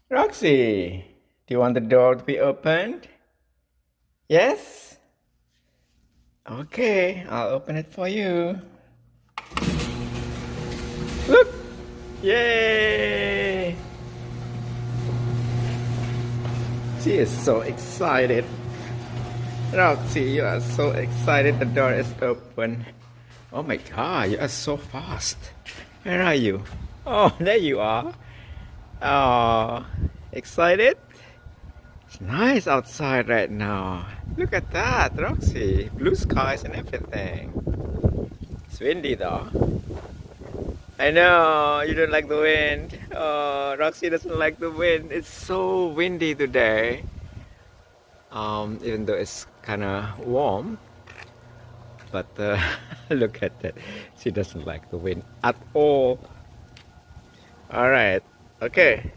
Roxy, do you want the door to be opened? Yes? Okay, I'll open it for you. Look! Yay! She is so excited. Roxy, you are so excited the door is open. Oh my god, you are so fast. Where are you? Oh, there you are. Oh, excited? It's nice outside right now. Look at that, Roxy. Blue skies and everything. It's windy though. I know, you don't like the wind. Oh, Roxy doesn't like the wind. It's so windy today. Even though it's kind of warm. But look at that. She doesn't like the wind at all. Alright. Okay.